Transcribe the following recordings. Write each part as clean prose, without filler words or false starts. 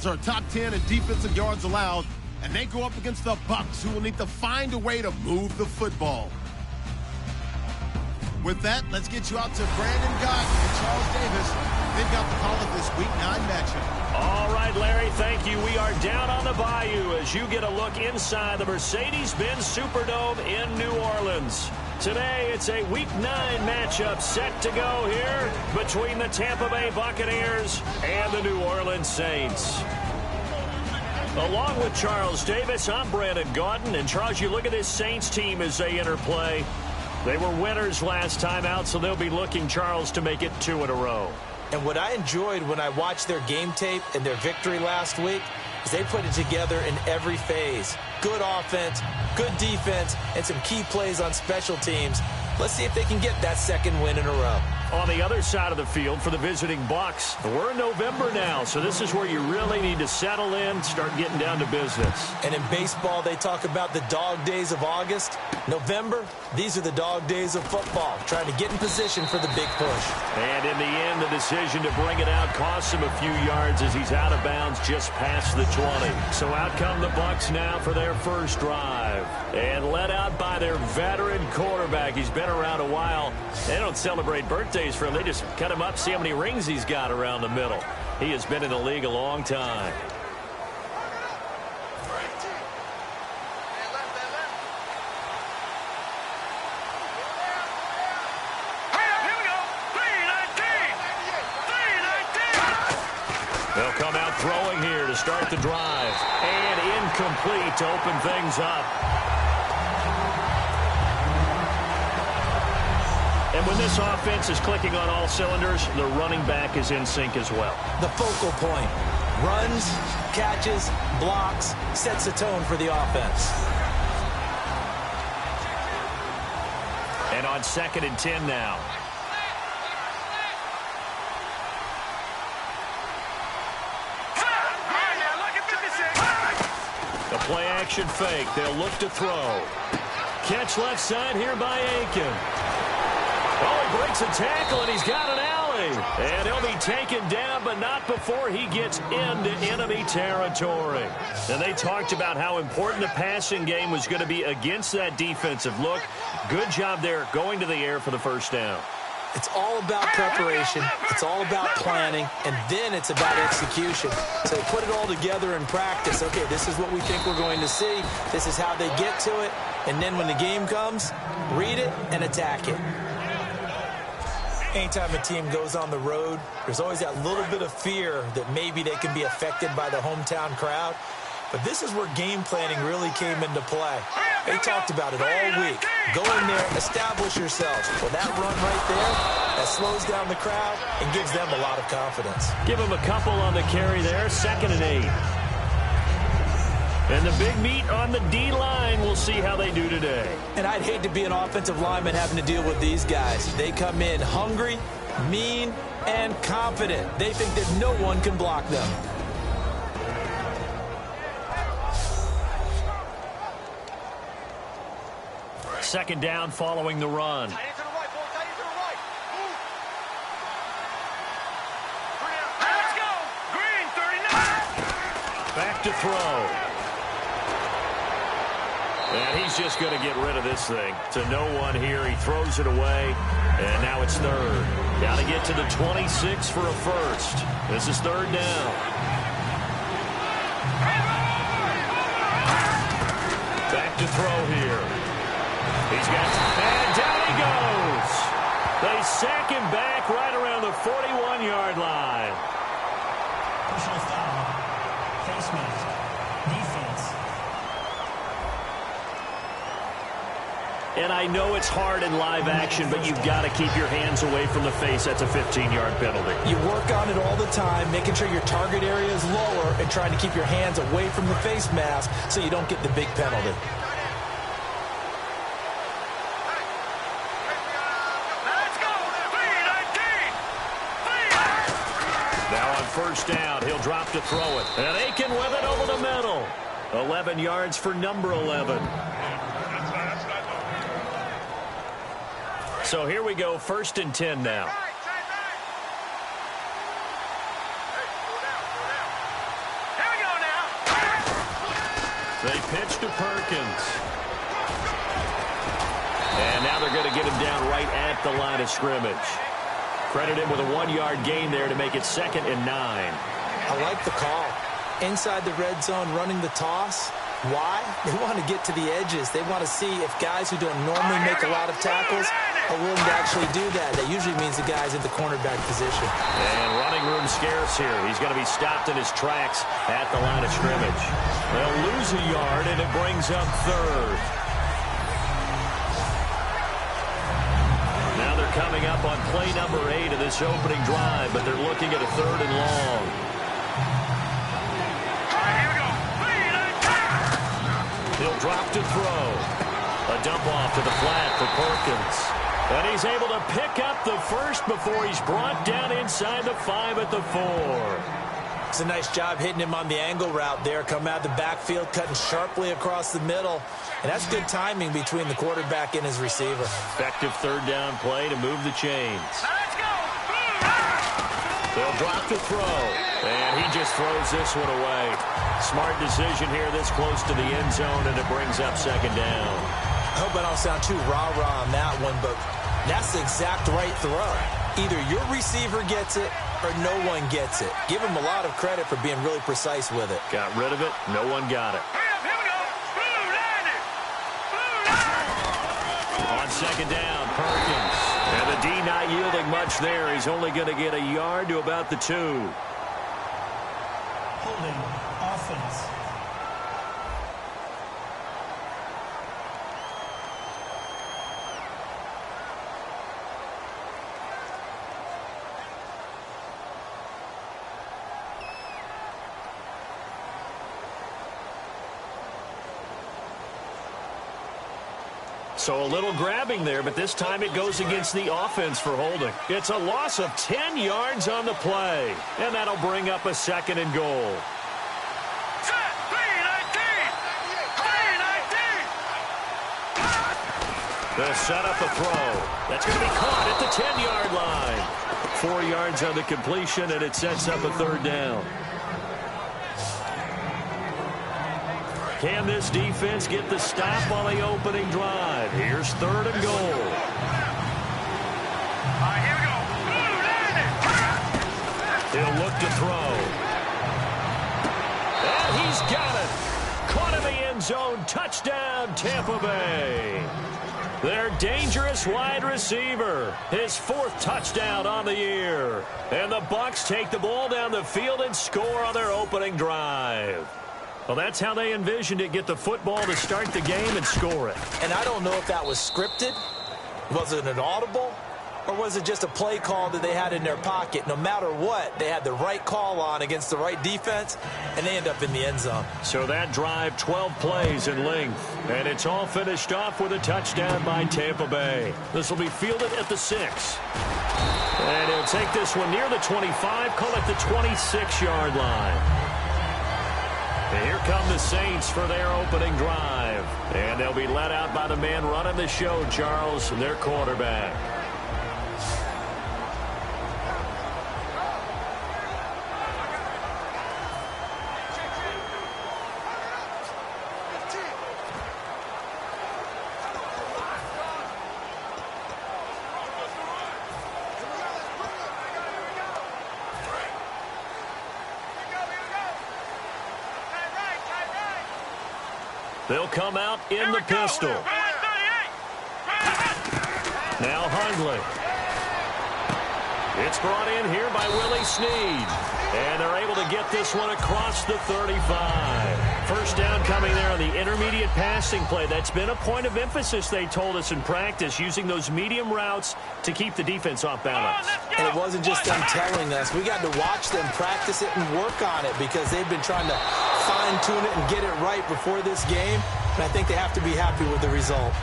are top 10 in defensive yards allowed, and they go up against the Bucs, who will need to find a way to move the football. With that, let's get you out to Brandon Gott and Charles Davis. They've got the call of this Week 9 matchup. All right, Larry, thank you. We are down on the bayou as you get a look inside the Mercedes-Benz Superdome in New Orleans. Today, it's a Week 9 matchup set to go here between the Tampa Bay Buccaneers and the New Orleans Saints. Along with Charles Davis, I'm Brandon Gaudin. And, Charles, you look at this Saints team as they enter play. They were winners last time out, so they'll be looking, Charles, to make it 2 in a row. And what I enjoyed when I watched their game tape and their victory last week is they put it together in every phase. Good offense, good defense, and some key plays on special teams. Let's see if they can get that second win in a row. On the other side of the field for the visiting Bucs, we're in November now, so this is where you really need to settle in, start getting down to business. And in baseball, they talk about the dog days of August. November, these are the dog days of football, trying to get in position for the big push. And in the end, the decision to bring it out costs him a few yards as he's out of bounds just past the 20. So out come the Bucs now for their first drive. And led out by their veteran quarterback. He's been around a while. They don't celebrate birthdays for him. They just cut him up, see how many rings he's got around the middle. He has been in the league a long time. They'll come out throwing here to start the drive. And incomplete to open things up. And when this offense is clicking on all cylinders, the running back is in sync as well. The focal point. Runs, catches, blocks, sets the tone for the offense. And on 2nd and 10 now. The play-action fake. They'll look to throw. Catch left side here by Aiken. Oh, he breaks a tackle, and he's got an alley. And he'll be taken down, but not before he gets into enemy territory. And they talked about how important the passing game was going to be against that defensive look. Good job there going to the air for the first down. It's all about preparation. It's all about planning, and then it's about execution. So they put it all together in practice. Okay, this is what we think we're going to see. This is how they get to it. And then when the game comes, read it and attack it. Anytime a team goes on the road, there's always that little bit of fear that maybe they can be affected by the hometown crowd. But this is where game planning really came into play. They talked about it all week. Go in there, establish yourselves. Well, that run right there, that slows down the crowd and gives them a lot of confidence. Give them a couple on the carry there, 2nd and 8. And the big meat on the D-line, we'll see how they do today. And I'd hate to be an offensive lineman having to deal with these guys. They come in hungry, mean, and confident. They think that no one can block them. Second down following the run. Back to throw. And he's just going to get rid of this thing. To no one here. He throws it away. And now it's 3rd. Got to get to the 26 for a first. This is 3rd down. Back to throw here. He's got, and down he goes. They sack him back right around the 41-yard line. Personal foul. Face mask. Defense. And I know it's hard in live action, but you've got to keep your hands away from the face. That's a 15-yard penalty. You work on it all the time, making sure your target area is lower and trying to keep your hands away from the face mask so you don't get the big penalty. First down, he'll drop to throw it. And Aiken with it over the middle. 11 yards for number 11. So here we go, 1st and 10 now. They pitch to Perkins. And now they're going to get him down right at the line of scrimmage. Credit him with a 1-yard gain there to make it 2nd and 9. I like the call. Inside the red zone, running the toss. Why? They want to get to the edges. They want to see if guys who don't normally make a lot of tackles are willing to actually do that. That usually means the guy's in the cornerback position. And running room scarce here. He's going to be stopped in his tracks at the line of scrimmage. They'll lose a yard, and it brings up 3rd. Now they're coming up on play number 8 of this opening drive, but they're looking at a 3rd and long. He'll drop to throw. A dump off to the flat for Perkins. And he's able to pick up the first before he's brought down inside the 5 at the 4. It's a nice job hitting him on the angle route there. Coming out of the backfield, cutting sharply across the middle. And that's good timing between the quarterback and his receiver. Effective 3rd down play to move the chains. They'll drop to throw. And he just throws this one away. Smart decision here this close to the end zone, and it brings up 2nd down. I hope I don't sound too rah-rah on that one, but that's the exact right throw. Either your receiver gets it or no one gets it. Give him a lot of credit for being really precise with it. Got rid of it. No one got it. On 2nd down, Perkins. And the D not yielding much there. He's only going to get a yard to about the 2. Holding offense. So a little grabbing there, but this time it goes against the offense for holding. It's a loss of 10 yards on the play, and that'll bring up a 2nd and goal. They'll set up a throw. That's going to be caught at the 10-yard line. 4 yards on the completion, and it sets up a 3rd down. Can this defense get the stop on the opening drive? Here's 3rd and goal. Here we go. He'll look to throw. And he's got it. Caught in the end zone. Touchdown, Tampa Bay. Their dangerous wide receiver. His 4th touchdown on the year. And the Bucs take the ball down the field and score on their opening drive. Well, that's how they envisioned it. Get the football to start the game and score it. And I don't know if that was scripted. Was it an audible? Or was it just a play call that they had in their pocket? No matter what, they had the right call on against the right defense, and they end up in the end zone. So that drive, 12 plays in length. And it's all finished off with a touchdown by Tampa Bay. This will be fielded at the 6. And he'll take this one near the 25, call it the 26-yard line. And here come the Saints for their opening drive. And they'll be led out by the man running the show, Charles, their quarterback. They'll come out in the pistol. Now Hundley. It's brought in here by Willie Snead. And they're able to get this one across the 35. First down coming there on the intermediate passing play. That's been a point of emphasis, they told us in practice, using those medium routes to keep the defense off balance. And it wasn't just them telling us. We got to watch them practice it and work on it because they've been trying to fine-tune it and get it right before this game. And I think they have to be happy with the result.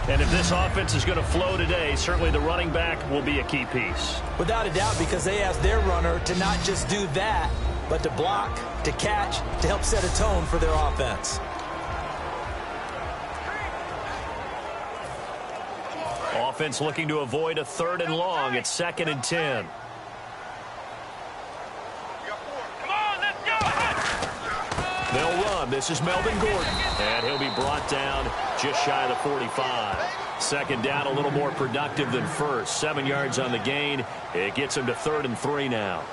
And if this offense is going to flow today, certainly the running back will be a key piece. Without a doubt, because they asked their runner to not just do that, but to block, to catch, to help set a tone for their offense. Offense looking to avoid a 3rd and long. It's 2nd and 10. This is Melvin Gordon. And he'll be brought down just shy of the 45. Second down, a little more productive than first. 7 yards on the gain. It gets him to 3rd and 3 now.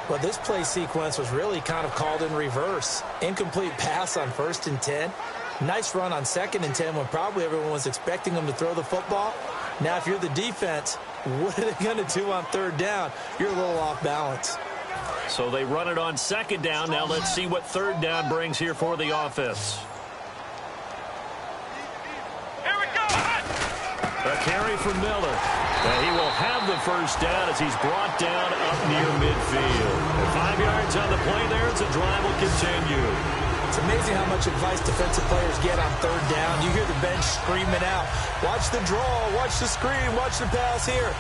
Well, this play sequence was really kind of called in reverse. Incomplete pass on 1st and 10. Nice run on 2nd and 10 when probably everyone was expecting him to throw the football. Now, if you're the defense, what are they going to do on 3rd down? You're a little off balance. So they run it on 2nd down. Now let's see what 3rd down brings here for the offense. Here we go. A carry from Miller. And he will have the 1st down as he's brought down up near midfield. 5 yards on the play there as the drive will continue. It's amazing how much advice defensive players get on 3rd down. You hear the bench screaming out, watch the draw, watch the screen, watch the pass here.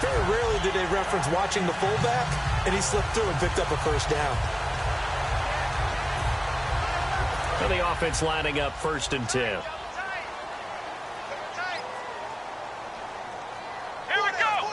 Very rarely do they reference watching the fullback, and he slipped through and picked up a 1st down. And the offense lining up 1st and 10. Here we go.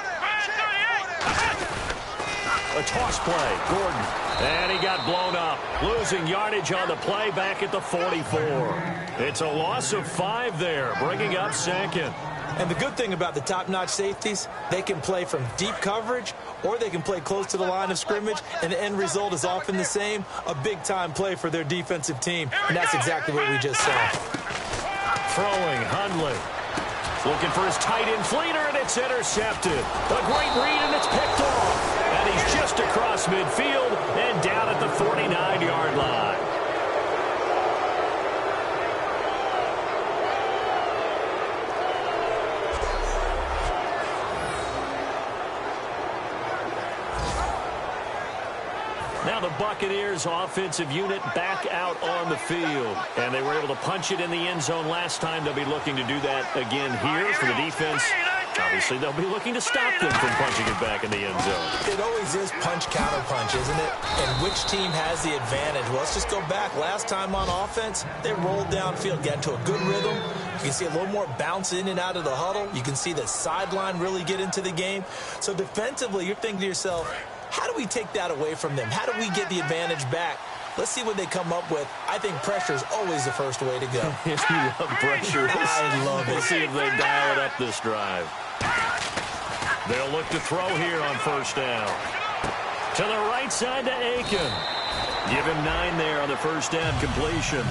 A toss play. Gordon. And he got blown up. Losing yardage on the play back at the 44. It's a loss of 5 there, bringing up 2nd. And the good thing about the top-notch safeties, they can play from deep coverage or they can play close to the line of scrimmage, and the end result is often the same, a big-time play for their defensive team. And that's exactly what we just saw. Throwing, Hundley. Looking for his tight end Fleeter, and it's intercepted. A great read, and it's picked off. And he's just across midfield and down at the 49-yard line. Now the Buccaneers offensive unit back out on the field. And they were able to punch it in the end zone last time. They'll be looking to do that again here for the defense. Obviously, they'll be looking to stop them from punching it back in the end zone. It always is punch-counter-punch, isn't it? And which team has the advantage? Well, let's just go back. Last time on offense, they rolled downfield, got into a good rhythm. You can see a little more bounce in and out of the huddle. You can see the sideline really get into the game. So defensively, you're thinking to yourself, how do we take that away from them? How do we get the advantage back? Let's see what they come up with. I think pressure is always the first way to go. If you love pressure, I love it. We'll see if they dial it up this drive. They'll look to throw here on 1st down. To the right side to Aiken. Give him 9 there on the 1st down completion.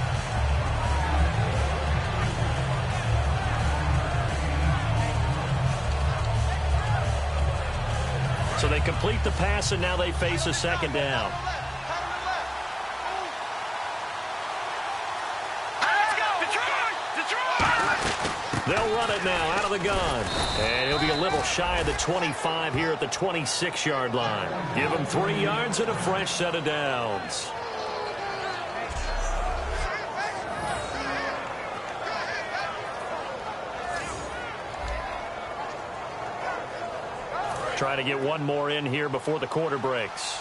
So they complete the pass, and now they face a 2nd down. They'll run it now out of the gun. And he'll be a little shy of the 25 here at the 26-yard line. Give him 3 yards and a fresh set of downs. Try to get one more in here before the quarter breaks.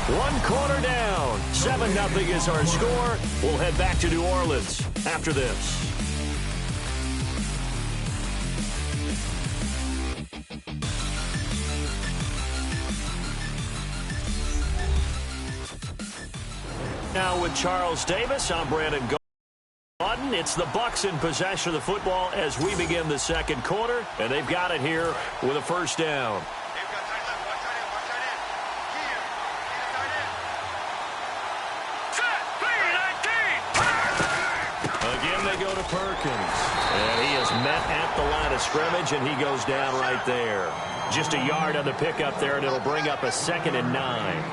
One quarter down. 7-0 is our score. We'll head back to New Orleans after this. Now with Charles Davis, I'm Brandon Gordon. It's the Bucs in possession of the football as we begin the 2nd quarter, and they've got it here with a 1st down. Again, they go to Perkins, and he is met at the line of scrimmage, and he goes down right there. Just a yard on the pickup there, and it'll bring up a 2nd and 9.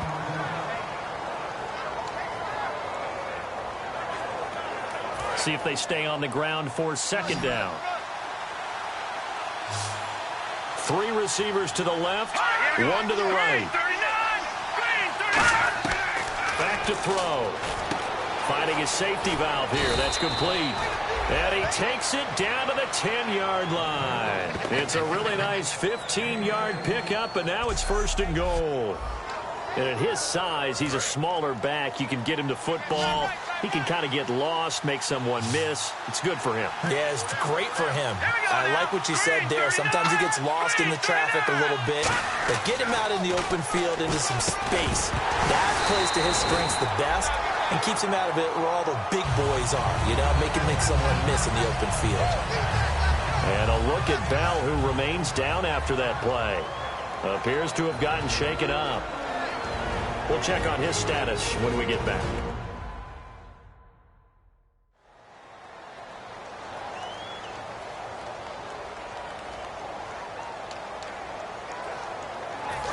See if they stay on the ground for 2nd down. 3 receivers to the left, 1 to the right. Back to throw. Finding his safety valve here. That's complete. And he takes it down to the 10-yard line. It's a really nice 15-yard pickup, and now it's 1st and goal. And at his size, he's a smaller back. You can get him to football. He can kind of get lost, make someone miss. It's good for him. Yeah, it's great for him. I like what you said there. Sometimes he gets lost in the traffic a little bit. But get him out in the open field into some space. That plays to his strengths the best and keeps him out of it where all the big boys are. You know, make someone miss in the open field. And a look at Bell, who remains down after that play. Appears to have gotten shaken up. We'll check on his status when we get back.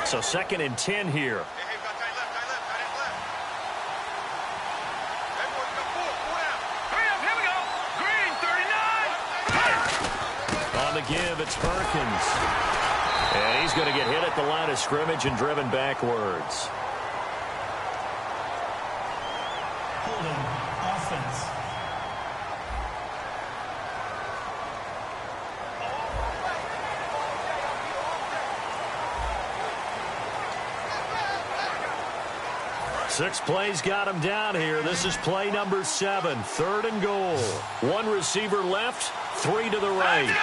So 2nd and 10 here. On the give, it's Perkins. And he's going to get hit at the line of scrimmage and driven backwards. Holding offense. Six plays got him down here. This is play number 7. 3rd and goal. One receiver left, 3 to the right.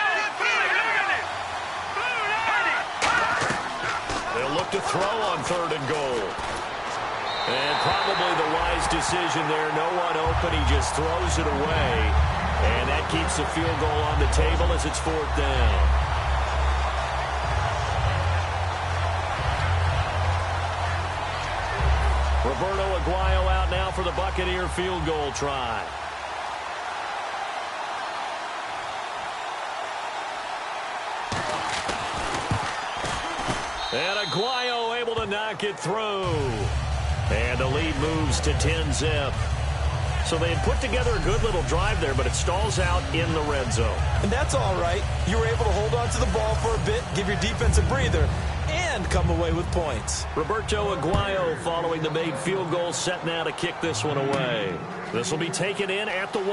They'll look to throw on 3rd and goal. And probably the wise decision there. No one open. He just throws it away. And that keeps the field goal on the table as it's 4th down. Roberto Aguayo out now for the Buccaneer field goal try. And Aguayo able to knock it through. And the lead moves to 10-zip. So they had put together a good little drive there, but it stalls out in the red zone. And that's all right. You were able to hold on to the ball for a bit, give your defense a breather, and come away with points. Roberto Aguayo following the made field goal, set now to kick this one away. This will be taken in at the 1.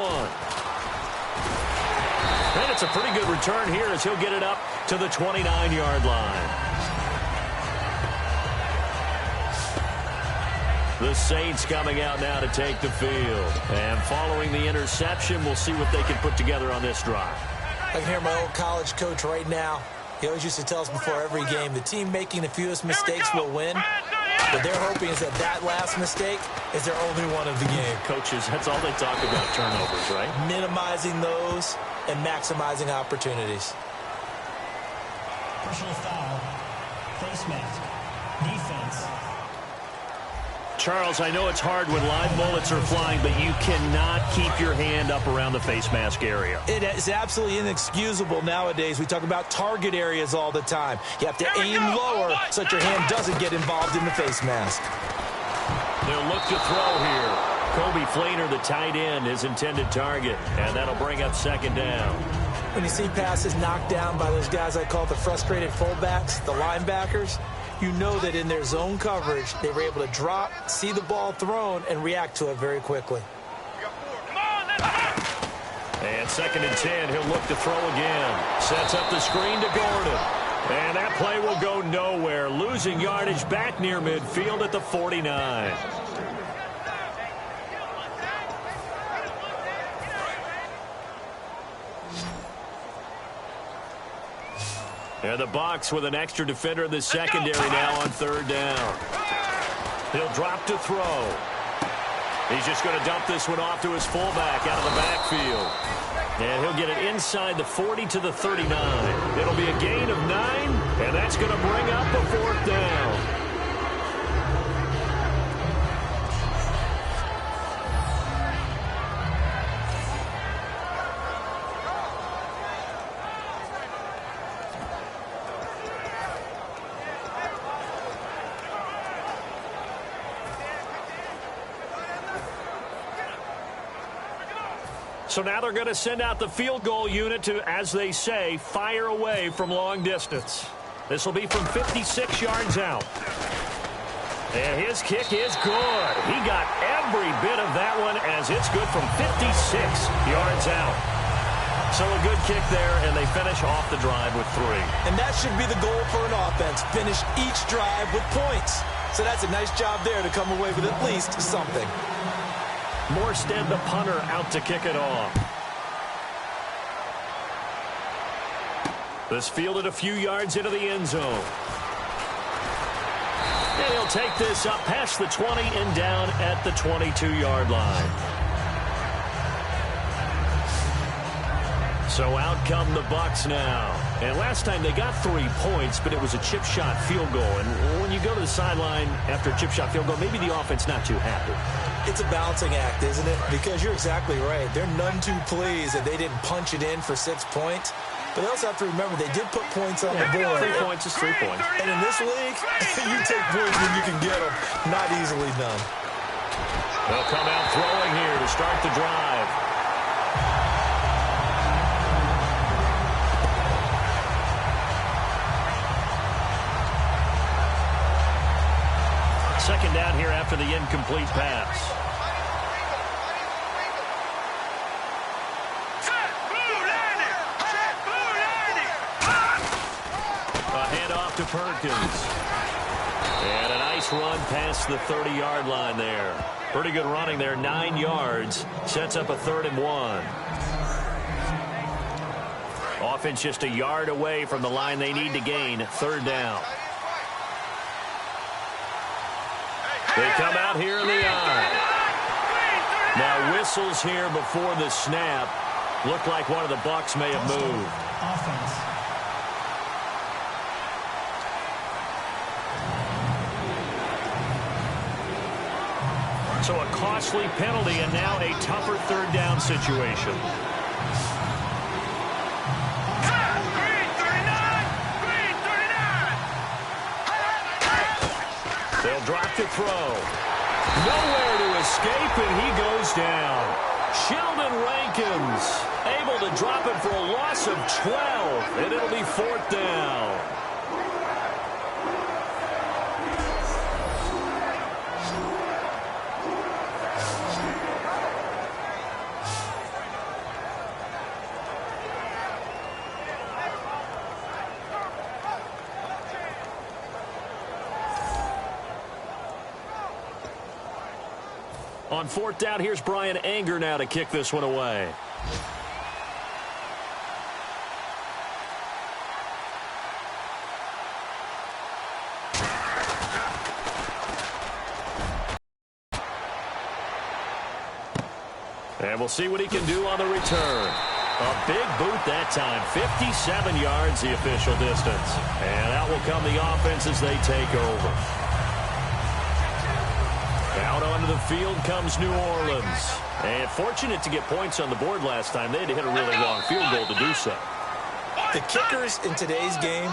And it's a pretty good return here as he'll get it up to the 29-yard line. The Saints coming out now to take the field. And following the interception, we'll see what they can put together on this drive. I can hear my old college coach right now. He always used to tell us before every game, the team making the fewest mistakes will win. What they're hoping is that last mistake is their only one of the game. Coaches, that's all they talk about, turnovers, right? Minimizing those and maximizing opportunities. Personal foul. Face mask. Defense. Charles, I know it's hard when live bullets are flying, but you cannot keep your hand up around the face mask area. It is absolutely inexcusable nowadays. We talk about target areas all the time. You have to aim lower so that your hand doesn't get involved in the face mask. They'll look to throw here. Kobe Fleener, the tight end, his intended target, and that'll bring up 2nd down. When you see passes knocked down by those guys I call the frustrated fullbacks, the linebackers, you know that in their zone coverage, they were able to drop, see the ball thrown, and react to it very quickly. And 2nd and 10, he'll look to throw again. Sets up the screen to Gordon. And that play will go nowhere. Losing yardage back near midfield at the 49. And the Bucs with an extra defender in the secondary now on 3rd down. He'll drop to throw. He's just going to dump this one off to his fullback out of the backfield. And he'll get it inside the 40 to the 39. It'll be a gain of 9, and that's going to bring up a 4th down. So now they're going to send out the field goal unit to, as they say, fire away from long distance. This will be from 56 yards out. And his kick is good. He got every bit of that one as it's good from 56 yards out. So a good kick there, and they finish off the drive with 3. And that should be the goal for an offense. Finish each drive with points. So that's a nice job there to come away with at least something. Morstead, the punter, out to kick it off. This fielded a few yards into the end zone. And he'll take this up past the 20 and down at the 22-yard line. So out come the Bucs now. And last time they got 3 points, but it was a chip shot field goal. And when you go to the sideline after a chip shot field goal, maybe the offense not too happy. It's a balancing act, isn't it? Because you're exactly right. They're none too pleased that they didn't punch it in for 6 points. But they also have to remember they did put points on the board. 3 points is 3 points. And in this league, you take points when you can get them. Not easily done. They'll come out throwing here to start the drive. Second down here after the incomplete pass. To Perkins. And a nice run past the 30-yard line there. Pretty good running there, 9 yards. Sets up a 3rd and 1. Offense just a yard away from the line they need to gain. 3rd down. They come out here in the eye. Now whistles here before the snap. Looked like one of the Bucs may have moved. Offense. So a costly penalty and now a tougher 3rd down situation. They'll drop to throw. Nowhere to escape, and he goes down. Sheldon Rankins able to drop it for a loss of 12, and it'll be 4th down. On 4th down, here's Brian Anger now to kick this one away. And we'll see what he can do on the return. A big boot that time. 57 yards the official distance. And out will come the offense as they take over. Out onto the field comes New Orleans. And fortunate to get points on the board last time. They had to hit a really long field goal to do so. The kickers in today's game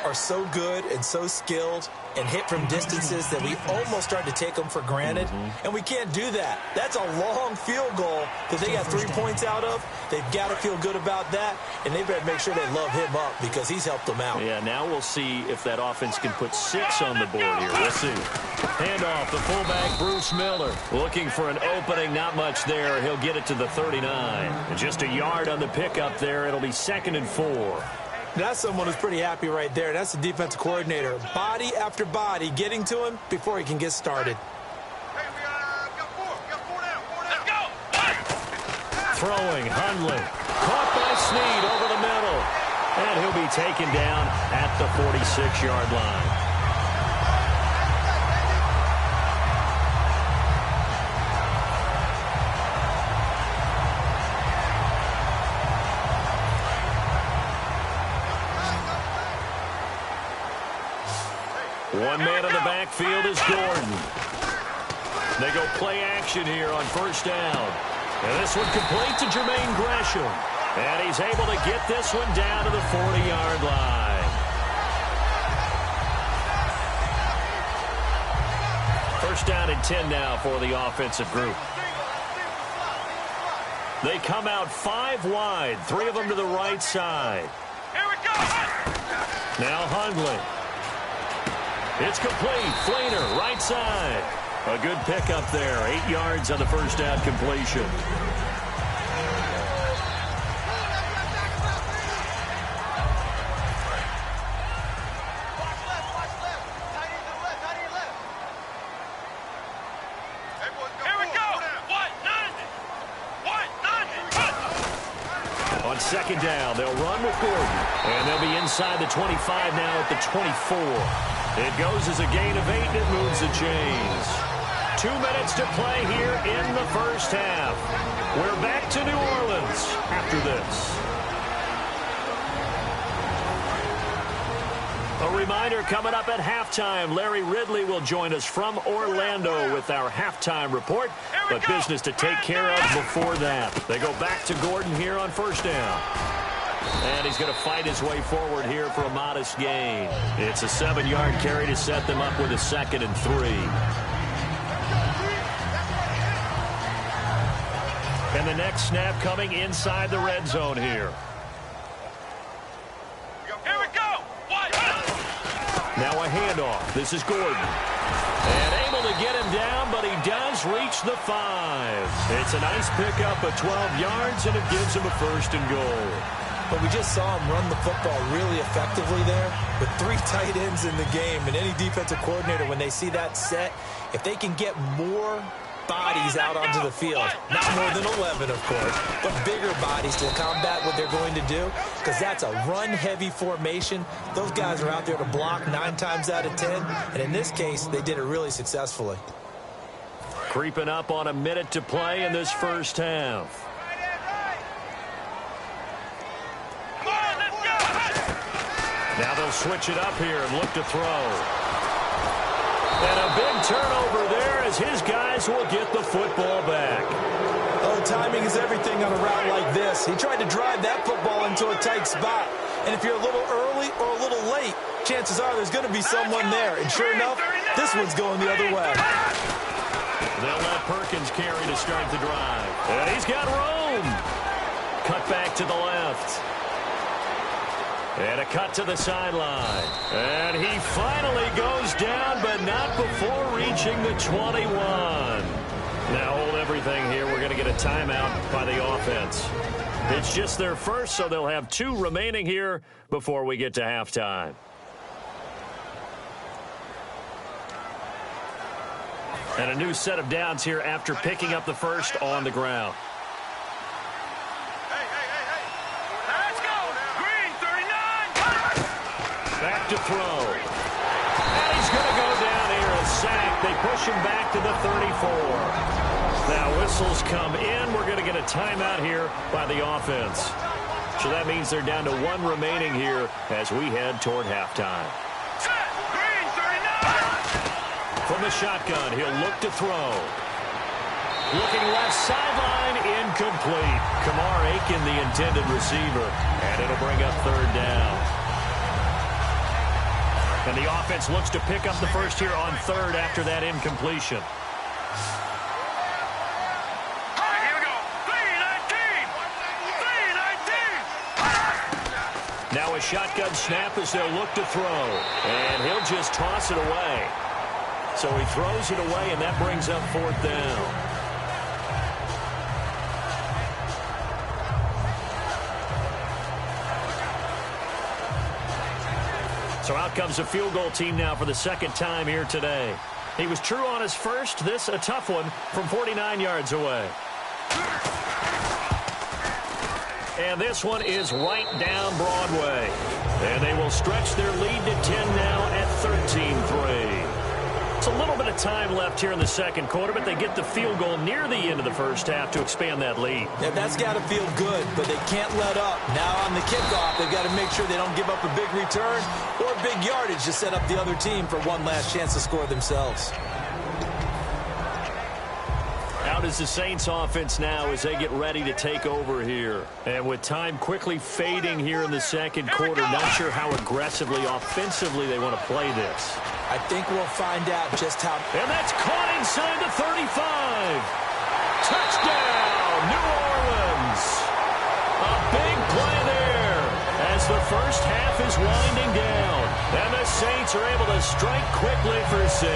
are so good and so skilled and hit from distances that we almost start to take them for granted. And we can't do that. That's a long field goal that they got 3 points out of. They've got to feel good about that, and they better make sure they love him up because he's helped them out. Yeah, now we'll see if that offense can put 6 on the board here. We'll see. Handoff, the fullback, Bruce Miller. Looking for an opening, not much there. He'll get it to the 39. And just a yard on the pickup there. It'll be 2nd and 4. That's someone who's pretty happy right there. That's the defensive coordinator. Body after body getting to him before he can get started. Throwing, Hundley. Caught by Snead over the middle. And he'll be taken down at the 46-yard line. One man in the backfield is Gordon. They go play action here on 1st down. And this one complete to Jermaine Gresham. And he's able to get this one down to the 40-yard line. 1st down and 10 now for the offensive group. They come out 5 wide, 3 of them to the right side. Here we go. Now Hundley. It's complete. Fleener, right side. A good pickup there. 8 yards on the 1st down completion. second down. They'll run with Gordon. And they'll be inside the 25 now at the 24. It goes as a gain of 8, and it moves the chains. 2 minutes to play here in the first half. We're back to New Orleans after this. A reminder coming up at halftime. Larry Ridley will join us from Orlando with our halftime report. But business to take care of before that. They go back to Gordon here on first down. And he's going to fight his way forward here for a modest gain. It's a 7-yard carry to set them up with a 2nd and 3. And the next snap coming inside the red zone here. Here we go. Now a handoff. This is Gordon. And able to get him down, but he does reach the 5. It's a nice pickup of 12 yards, and it gives him a 1st and goal. But we just saw him run the football really effectively there with 3 tight ends in the game. And any defensive coordinator, when they see that set, if they can get more bodies out onto the field, not more than 11, of course, but bigger bodies to combat what they're going to do, because that's a run-heavy formation. Those guys are out there to block 9 times out of 10, and in this case, they did it really successfully. Creeping up on a minute to play in this first half. Now they'll switch it up here and look to throw. And a big turnover there as his guys will get the football back. Oh, timing is everything on a route like this. He tried to drive that football into a tight spot. And if you're a little early or a little late, chances are there's going to be someone there. And sure enough, this one's going the other way. They'll let Perkins carry to start the drive. And he's got room. Cut back to the left. And a cut to the sideline. And he finally goes down, but not before reaching the 21. Now hold everything here. We're going to get a timeout by the offense. It's just their first, so they'll have 2 remaining here before we get to halftime. And a new set of downs here after picking up the first on the ground. Back to throw. And he's going to go down here, a sack. They push him back to the 34. Now whistles come in. We're going to get a timeout here by the offense. So that means they're down to 1 remaining here as we head toward halftime. From the shotgun, he'll look to throw. Looking left sideline, incomplete. Kamar Aiken, the intended receiver. And it'll bring up 3rd down. And the offense looks to pick up the first here on 3rd after that incompletion. Here we go. 3-19. Now a shotgun snap as they'll look to throw. And he'll just toss it away. So he throws it away, and that brings up 4th down. So out comes a field goal team now for the 2nd time here today. He was true on his first. This a tough one from 49 yards away. And this one is right down Broadway. And they will stretch their lead to 10 now at 13-3. It's a little bit of time left here in the second quarter, but they get the field goal near the end of the first half to expand that lead. Yeah, that's got to feel good, but they can't let up. Now on the kickoff, they've got to make sure they don't give up a big return or big yardage to set up the other team for one last chance to score themselves. Out is the Saints offense now as they get ready to take over here. And with time quickly fading here in the second quarter, not sure how aggressively, offensively they want to play this. I think we'll find out just how. And that's caught inside the 35. Touchdown, New Orleans. A big play there as the first half is winding down. And the Saints are able to strike quickly for 6.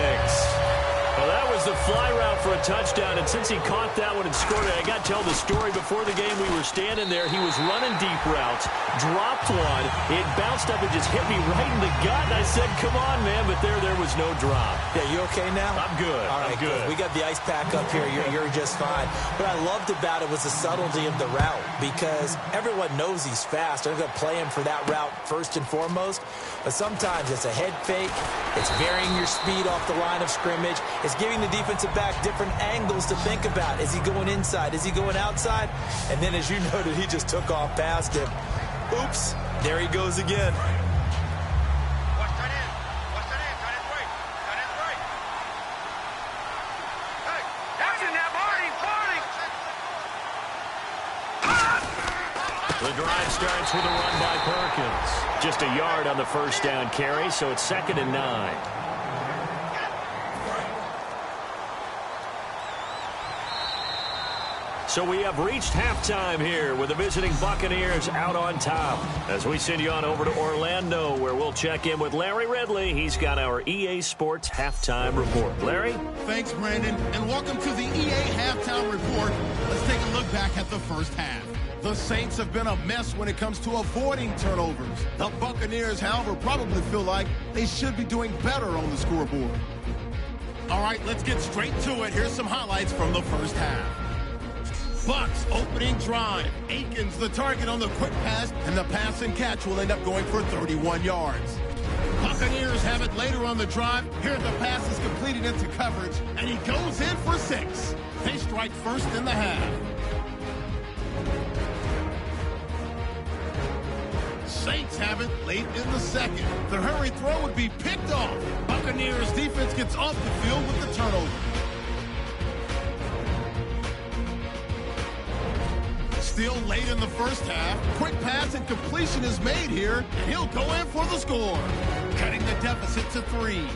Well, that was the fly route for a touchdown, and since he caught that one and scored it, I got to tell the story. Before the game, we were standing there. He was running deep routes, dropped one. It bounced up and just hit me right in the gut, and I said, come on, man, but there was no drop. Yeah, you okay now? I'm good. All right, I'm good. We got the ice pack up here. You're just fine. What I loved about it was the subtlety of the route, because everyone knows he's fast. They're going to play him for that route first and foremost, but sometimes it's a head fake. It's varying your speed off the line of scrimmage. It's giving the defensive back different angles to think about. Is he going inside? Is he going outside? And then, as you noted, he just took off past him. Oops, there he goes again. Watch tight end. Watch tight end. Tight end's right. Tight end's right. Hey, that's in that Marty. The drive starts with a run by Perkins. Just a yard on the first down carry, so it's 2nd and 9. So we have reached halftime here with the visiting Buccaneers out on top. As we send you on over to Orlando, where we'll check in with Larry Ridley. He's got our EA Sports halftime report. Larry? Thanks, Brandon, and welcome to the EA Halftime Report. Let's take a look back at the first half. The Saints have been a mess when it comes to avoiding turnovers. The Buccaneers, however, probably feel like they should be doing better on the scoreboard. All right, let's get straight to it. Here's some highlights from the first half. Bucs opening drive. Aikens the target on the quick pass, and the pass and catch will end up going for 31 yards. Buccaneers have it later on the drive. Here the pass is completed into coverage, and he goes in for 6. They strike first in the half. Saints have it late in the second. The hurry throw would be picked off. Buccaneers defense gets off the field with the turnover. Still late in the first half. Quick pass and completion is made here, and he'll go in for the score, cutting the deficit to 3.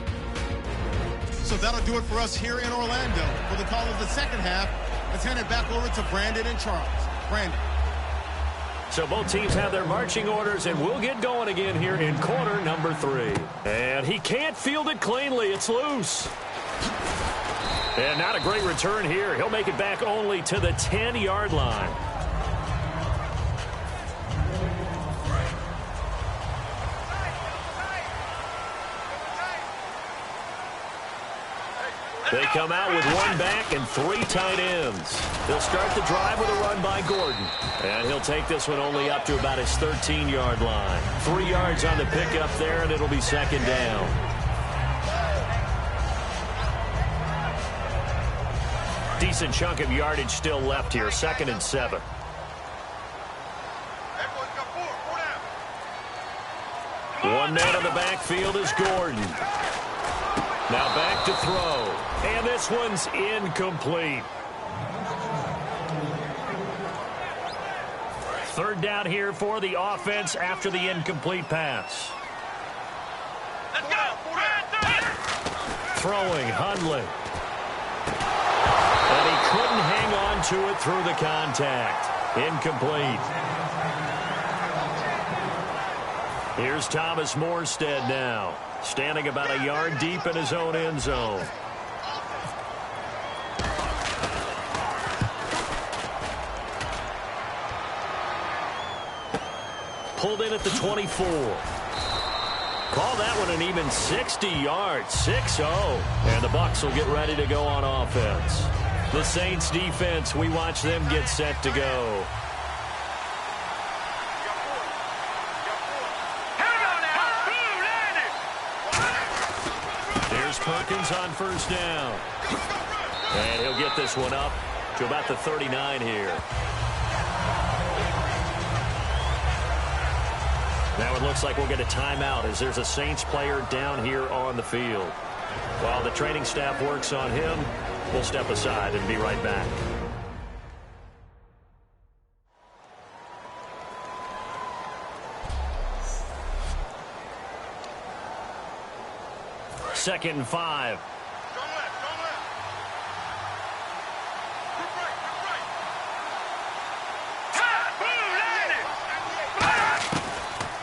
So that'll do it for us here in Orlando. For the call of the second half, let's hand it back over to Brandon and Charles. Brandon. So both teams have their marching orders, and we'll get going again here in quarter number 3. And he can't field it cleanly. It's loose. And not a great return here. He'll make it back only to the 10-yard line. They come out with 1 back and 3 tight ends. They'll start the drive with a run by Gordon. And he'll take this one only up to about his 13-yard line. 3 yards on the pickup there, and it'll be 2nd down. Decent chunk of yardage still left here. 2nd and 7. One man on the backfield is Gordon. Now back to throw. And this one's incomplete. 3rd down here for the offense after the incomplete pass. Let's go. Throwing, Hundley. And he couldn't hang on to it through the contact. Incomplete. Here's Thomas Morstead now, standing about a yard deep in his own end zone. Pulled in at the 24. Call that one an even 60 yards, 6-0. And the Bucs will get ready to go on offense. The Saints defense, we watch them get set to go. Here's Perkins on 1st down. And he'll get this one up to about the 39 here. Now it looks like we'll get a timeout as there's a Saints player down here on the field. While the training staff works on him, we'll step aside and be right back. Second and 5.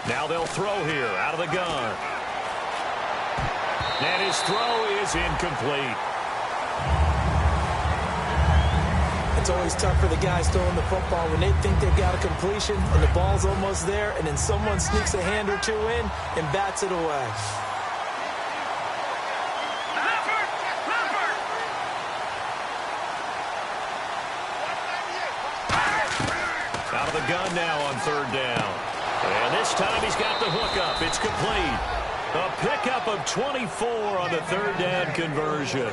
Now they'll throw here out of the gun. And his throw is incomplete. It's always tough for the guys throwing the football when they think they've got a completion and the ball's almost there, and then someone sneaks a hand or two in and bats it away. Out of the gun now on third down. And this time he's got the hook up. It's complete. A pickup of 24 on the third down conversion.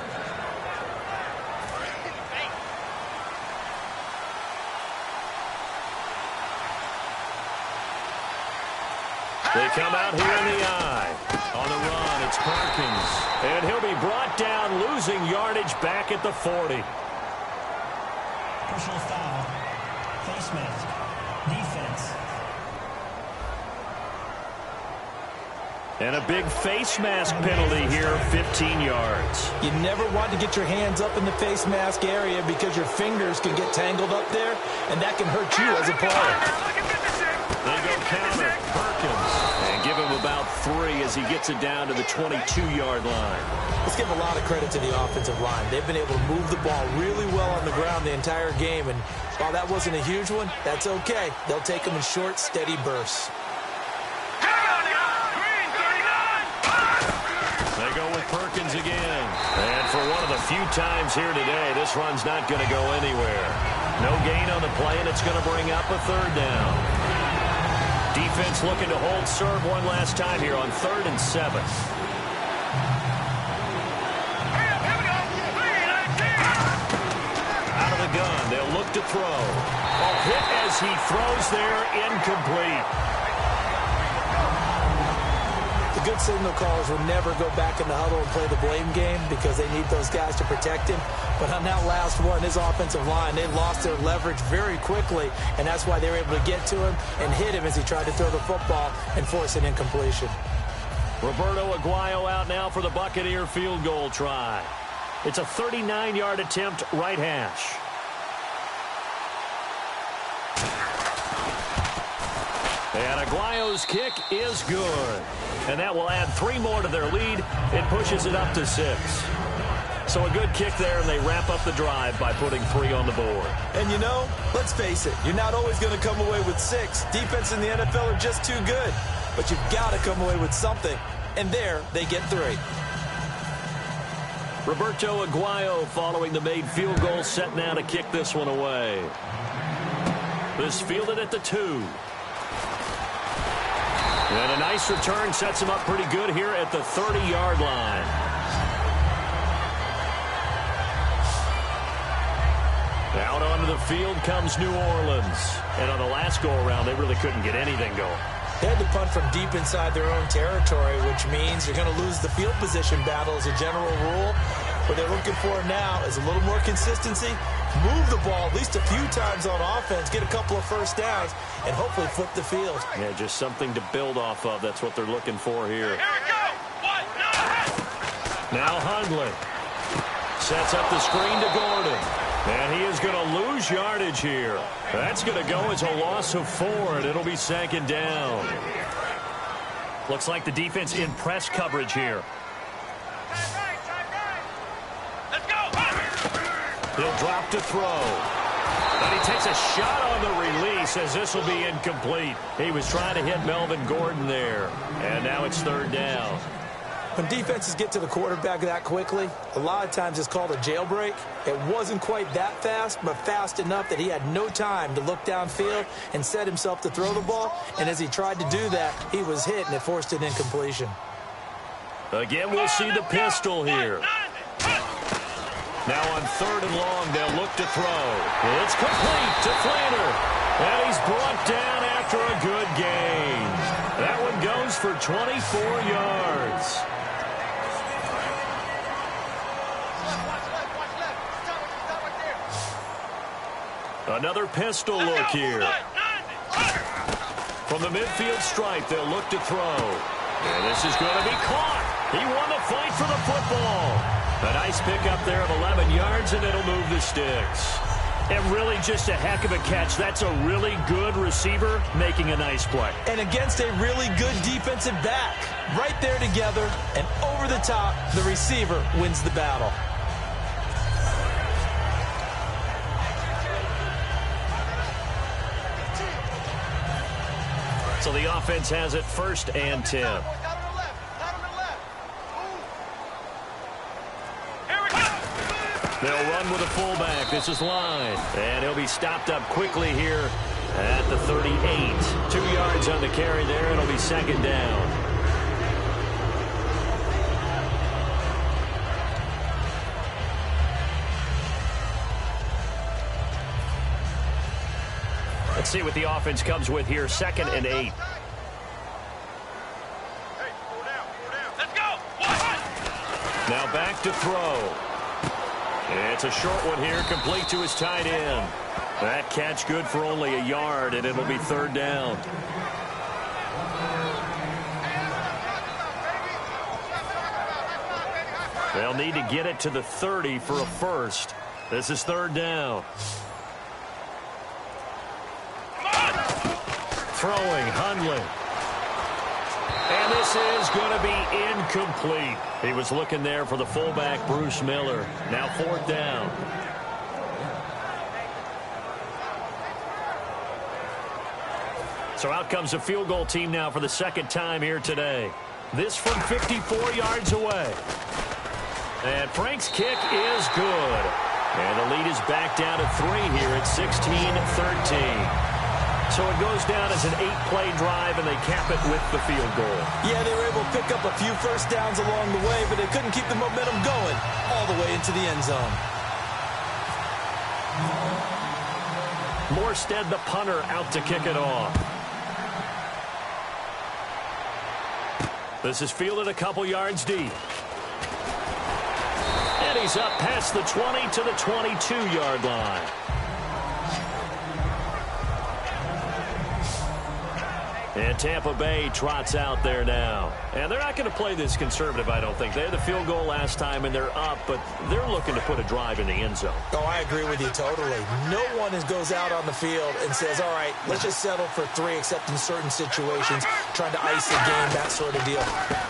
They come out here in the eye. On the run, it's Perkins. And he'll be brought down, losing yardage back at the 40. Personal foul. Face mask. Defense. And a big face mask penalty here, 15 yards. You never want to get your hands up in the face mask area because your fingers can get tangled up there, and that can hurt you as a player. They go counter, Perkins, and give him about 3 as he gets it down to the 22-yard line. Let's give a lot of credit to the offensive line. They've been able to move the ball really well on the ground the entire game, and while that wasn't a huge one, that's okay. They'll take them in short, steady bursts. They go with Perkins again. And for one of the few times here today, this run's not going to go anywhere. No gain on the play, and it's going to bring up a third down. Defense looking to hold serve one last time here on 3rd and 7. Out of the gun, they'll look to throw. A hit as he throws there, incomplete. The good signal callers will never go back in the huddle and play the blame game because they need those guys to protect him. But on that last one, his offensive line, they lost their leverage very quickly, and that's why they were able to get to him and hit him as he tried to throw the football and force an incompletion. Roberto Aguayo out now for the Buccaneer field goal try. It's a 39-yard attempt, right hash. And Aguayo's kick is good. And that will add 3 more to their lead. It pushes it up to 6. So a good kick there, and they wrap up the drive by putting 3 on the board. And you know, let's face it, you're not always going to come away with 6. Defense in the NFL are just too good. But you've got to come away with something. And there, they get 3. Roberto Aguayo following the made field goal, set now to kick this one away. This fielded at the 2. And a nice return sets him up pretty good here at the 30-yard line. Out onto the field comes New Orleans. And on the last go-around, they really couldn't get anything going. They had to punt from deep inside their own territory, which means you're going to lose the field position battle as a general rule. What they're looking for now is a little more consistency, move the ball at least a few times on offense, get a couple of first downs, and hopefully flip the field. Yeah, just something to build off of. That's what they're looking for here. Here we go. Now Hundley sets up the screen to Gordon. And he is going to lose yardage here. That's going to go as a loss of 4, and it'll be 2nd down. Looks like the defense in press coverage here. Let's go. He'll drop to throw. And he takes a shot on the release as this will be incomplete. He was trying to hit Melvin Gordon there. And now it's 3rd down. When defenses get to the quarterback that quickly, a lot of times it's called a jailbreak. It wasn't quite that fast, but fast enough that he had no time to look downfield and set himself to throw the ball. And as he tried to do that, he was hit, and it forced an incompletion. Again, we'll see the pistol here. Now on 3rd and long, they'll look to throw. It's complete to Flanner. And he's brought down after a good gain. That one goes for 24 yards. Another pistol look here. From the midfield stripe, they'll look to throw. And this is going to be caught. He won the fight for the football. A nice pickup there of 11 yards, and it'll move the sticks. And really just a heck of a catch. That's a really good receiver making a nice play. And against a really good defensive back. Right there together, and over the top, the receiver wins the battle. So the offense has it 1st and 10. They'll run with a fullback. This is line. And he'll be stopped up quickly here at the 38. 2 yards on the carry there. It'll be 2nd down. Let's see what the offense comes with here. 2nd and 8. Let's go. Now back to throw. It's a short one here, complete to his tight end. That catch good for only a yard, and it'll be 3rd down. They'll need to get it to the 30 for a first. This is 3rd down. Throwing, Hundley. And this is going to be incomplete. He was looking there for the fullback, Bruce Miller. Now 4th down. So out comes a field goal team now for the 2nd time here today. This from 54 yards away. And Frank's kick is good. And the lead is back down to 3 here at 16-13. So it goes down as an 8-play drive, and they cap it with the field goal. Yeah, they were able to pick up a few first downs along the way, but they couldn't keep the momentum going all the way into the end zone. Morstead, the punter, out to kick it off. This is fielded a couple yards deep. And he's up past the 20 to the 22-yard line. And Tampa Bay trots out there now. And they're not going to play this conservative, I don't think. They had the field goal last time, and they're up, but they're looking to put a drive in the end zone. Oh, I agree with you totally. No one goes out on the field and says, all right, let's just settle for 3, except in certain situations, trying to ice the game, that sort of deal.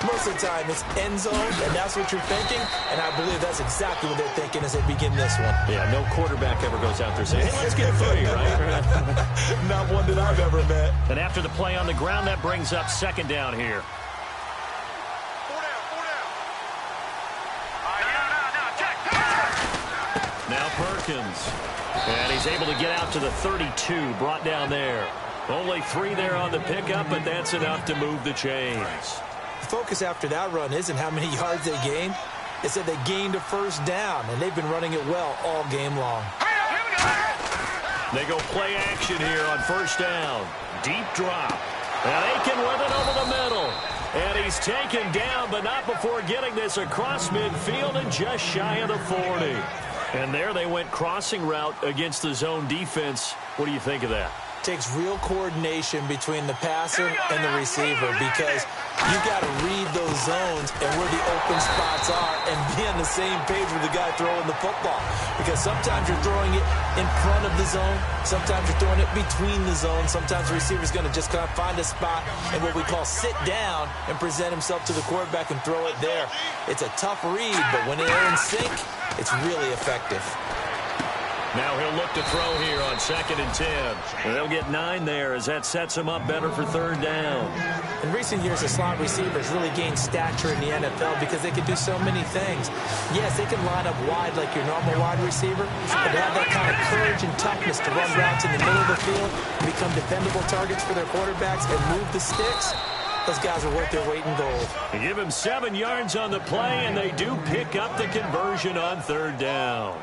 Most of the time, it's end zone, and that's what you're thinking, and I believe that's exactly what they're thinking as they begin this one. Yeah, no quarterback ever goes out there saying, hey, let's get 3, right? Not one that I've ever met. And after the play on the ground, that brings up 2nd down here. Now Perkins. And he's able to get out to the 32, brought down there. Only 3 there on the pickup, but that's enough to move the chains. The focus after that run isn't how many yards they gained. It's that they gained a first down, and they've been running it well all game long. They go play action here on 1st down. Deep drop. And Aiken with it over the middle. And he's taken down, but not before getting this across midfield and just shy of the 40. And there they went crossing route against the zone defense. What do you think of that? Takes real coordination between the passer and the receiver, because you got to read those zones and where the open spots are and be on the same page with the guy throwing the football. Because sometimes you're throwing it in front of the zone. Sometimes you're throwing it between the zones. Sometimes the receiver's going to just kind of find a spot and what we call sit down and present himself to the quarterback and throw it there. It's a tough read, but when they're in sync, it's really effective. Now he'll look to throw here on 2nd and 10. And they'll get 9 there as that sets him up better for 3rd down. In recent years, the slot receivers really gained stature in the NFL because they can do so many things. Yes, they can line up wide like your normal wide receiver, but they have that kind of courage and toughness to run routes in the middle of the field, become dependable targets for their quarterbacks, and move the sticks. Those guys are worth their weight in gold. They give him 7 yards on the play, and they do pick up the conversion on 3rd down.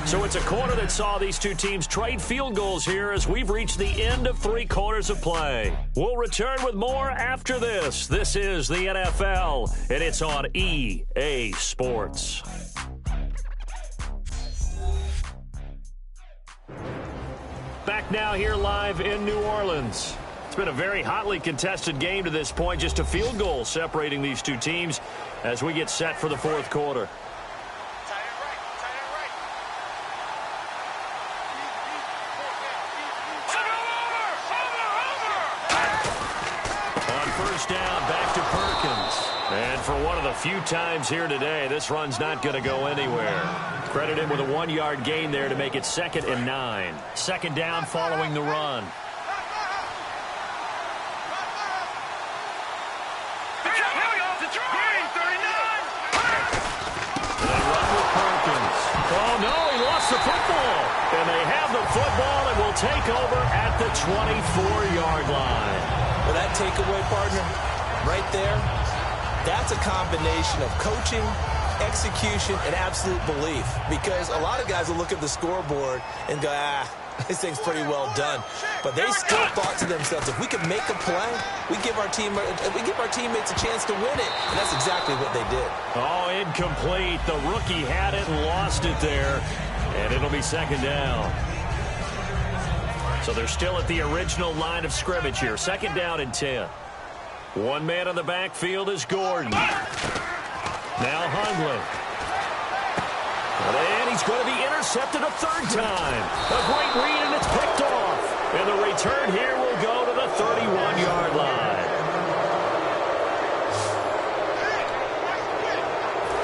So it's a quarter that saw these two teams trade field goals here as we've reached the end of 3 quarters of play. We'll return with more after this. This is the NFL, and it's on EA Sports. Back now here live in New Orleans. It's been a very hotly contested game to this point. Just a field goal separating these two teams as we get set for the 4th quarter. Down, back to Perkins. And for one of the few times here today, this run's not going to go anywhere. Credit him with a 1-yard gain there to make it 2nd and 9. Second down following the run. Oh, no, he lost the football. And they have the football and will take over at the 24-yard line. Well, that takeaway, partner, right there, that's a combination of coaching, execution, and absolute belief. Because a lot of guys will look at the scoreboard and go, this thing's pretty well done. But they still thought to themselves, if we can make a play, we give our teammates a chance to win it. And that's exactly what they did. Oh, incomplete. The rookie had it and lost it there. And it'll be second down. So they're still at the original line of scrimmage here. Second down and 10. One man on the backfield is Gordon. Now Hundley. And he's going to be intercepted a third time. A great read, and it's picked off. And the return here will go to the 31-yard line.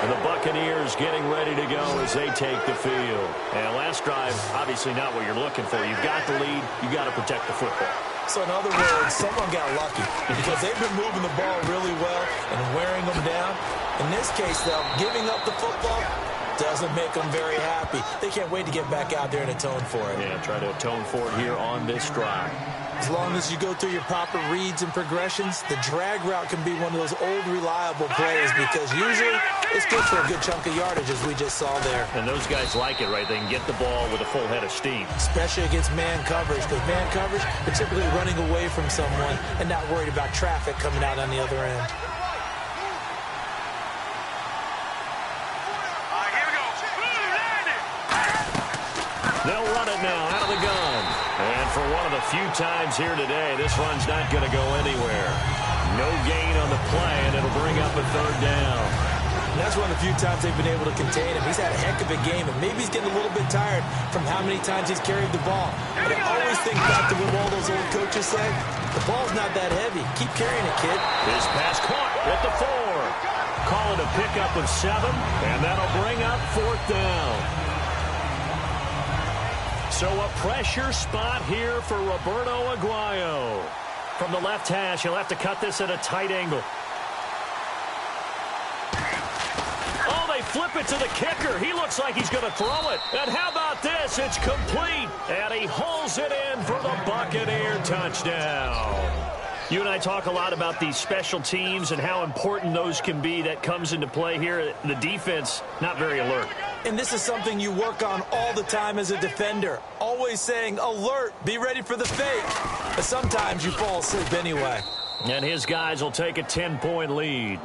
And the Buccaneers getting ready to go as they take the field. And last drive, obviously not what you're looking for. You've got the lead. You've got to protect the football. So in other words, someone got lucky because they've been moving the ball really well and wearing them down. In this case, though, giving up the football doesn't make them very happy. They can't wait to get back out there and atone for it. Yeah, try to atone for it here on this drive. As long as you go through your proper reads and progressions, the drag route can be one of those old reliable plays because usually it's good for a good chunk of yardage, as we just saw there. And those guys like it, right? They can get the ball with a full head of steam. Especially against man coverage, because man coverage, they're typically running away from someone and not worried about traffic coming out on the other end. They'll run it now out of the gun. And for one of the few times here today, this run's not going to go anywhere. No gain on the play, and it'll bring up a third down. And that's one of the few times they've been able to contain him. He's had a heck of a game, and maybe he's getting a little bit tired from how many times he's carried the ball. But I always think back to what all those old coaches say. The ball's not that heavy. Keep carrying it, kid. This pass caught at the 4. Call it a pickup of 7, and that'll bring up 4th down. So a pressure spot here for Roberto Aguayo. From the left hash, he'll have to cut this at a tight angle. Oh, they flip it to the kicker. He looks like he's going to throw it. And how about this? It's complete. And he hauls it in for the Buccaneer touchdown. You and I talk a lot about these special teams and how important those can be. That comes into play here. The defense, not very alert. And this is something you work on all the time as a defender. Always saying, alert, be ready for the fake. But sometimes you fall asleep anyway. And his guys will take a 10-point lead.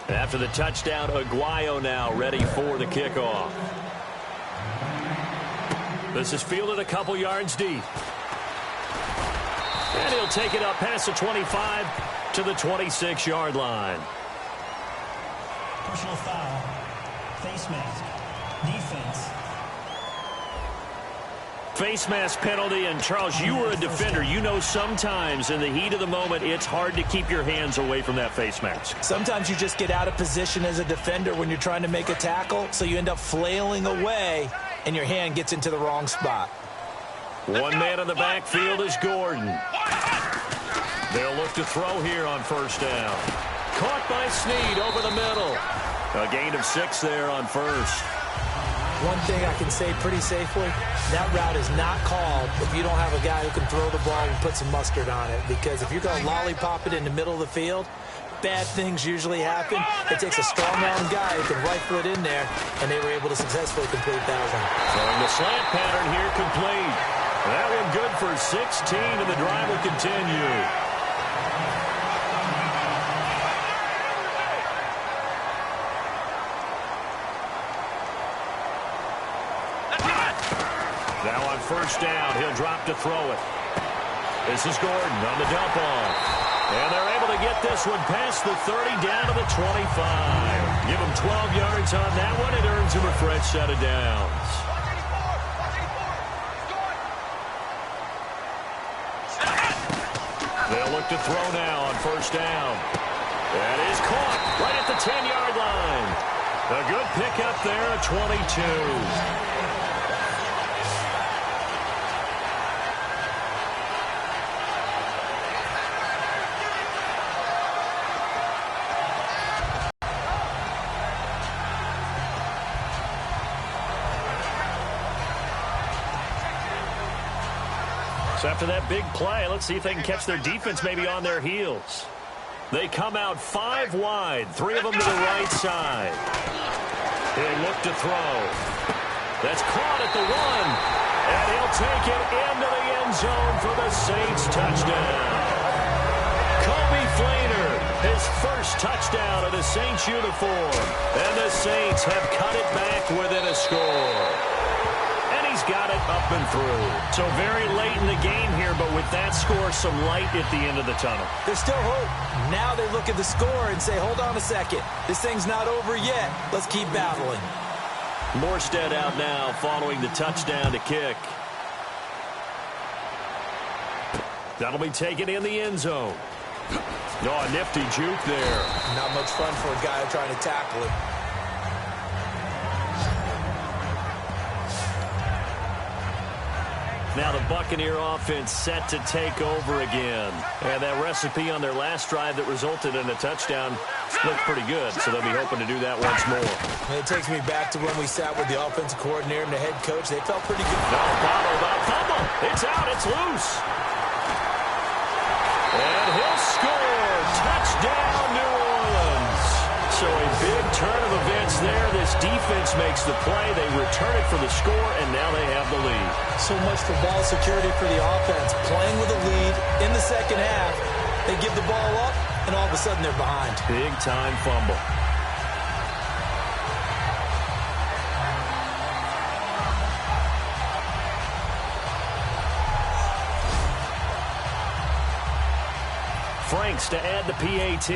After the touchdown, Aguayo now ready for the kickoff. This is fielded a couple yards deep. And he'll take it up past the 25 to the 26-yard line. Personal foul. Face mask. Defense. Face mask penalty, and Charles, you were a defender. You know sometimes in the heat of the moment, it's hard to keep your hands away from that face mask. Sometimes you just get out of position as a defender when you're trying to make a tackle, so you end up flailing away, and your hand gets into the wrong spot. One man in the backfield is Gordon. They'll look to throw here on first down. Caught by Snead over the middle. A gain of 6 there on first. One thing I can say pretty safely, that route is not called if you don't have a guy who can throw the ball and put some mustard on it. Because if you're going to lollipop it in the middle of the field, bad things usually happen. It takes a strong-arm guy who can rifle it in there, and they were able to successfully complete that one. Throwing the slant pattern here complete. That one good for 16, and the drive will continue. Now on first down, he'll drop to throw it. This is Gordon on the dump off. And they're able to get this one past the 30 down to the 25. Give him 12 yards on that one. It earns him a fresh set of downs. They'll look to throw now on first down. That is caught right at the 10-yard line. A good pickup there at 22. So after that big play, let's see if they can catch their defense maybe on their heels. They come out 5 wide, 3 of them to the right side. He'll look to throw. That's caught at the 1. And he'll take it into the end zone for the Saints touchdown. Kobe Flainer, his first touchdown of the Saints uniform. And the Saints have cut it back within a score. He's got it up and through. So very late in the game here, but with that score, some light at the end of the tunnel. There's still hope. Now they look at the score and say, hold on a second. This thing's not over yet. Let's keep battling. Morstead out now following the touchdown to kick. That'll be taken in the end zone. No, a nifty juke there. Not much fun for a guy trying to tackle it. Now the Buccaneer offense set to take over again. And that recipe on their last drive that resulted in a touchdown looked pretty good, so they'll be hoping to do that once more. It takes me back to when we sat with the offensive coordinator and the head coach. They felt pretty good. No, fumble. It's out. It's loose. And he'll score. Touchdown, New Orleans. So a big turn of events there. This defense makes the play. They return it for the score, and now they have the lead. So much for ball security for the offense. Playing with a lead in the second half. They give the ball up, and all of a sudden they're behind. Big-time fumble. Franks to add the PAT.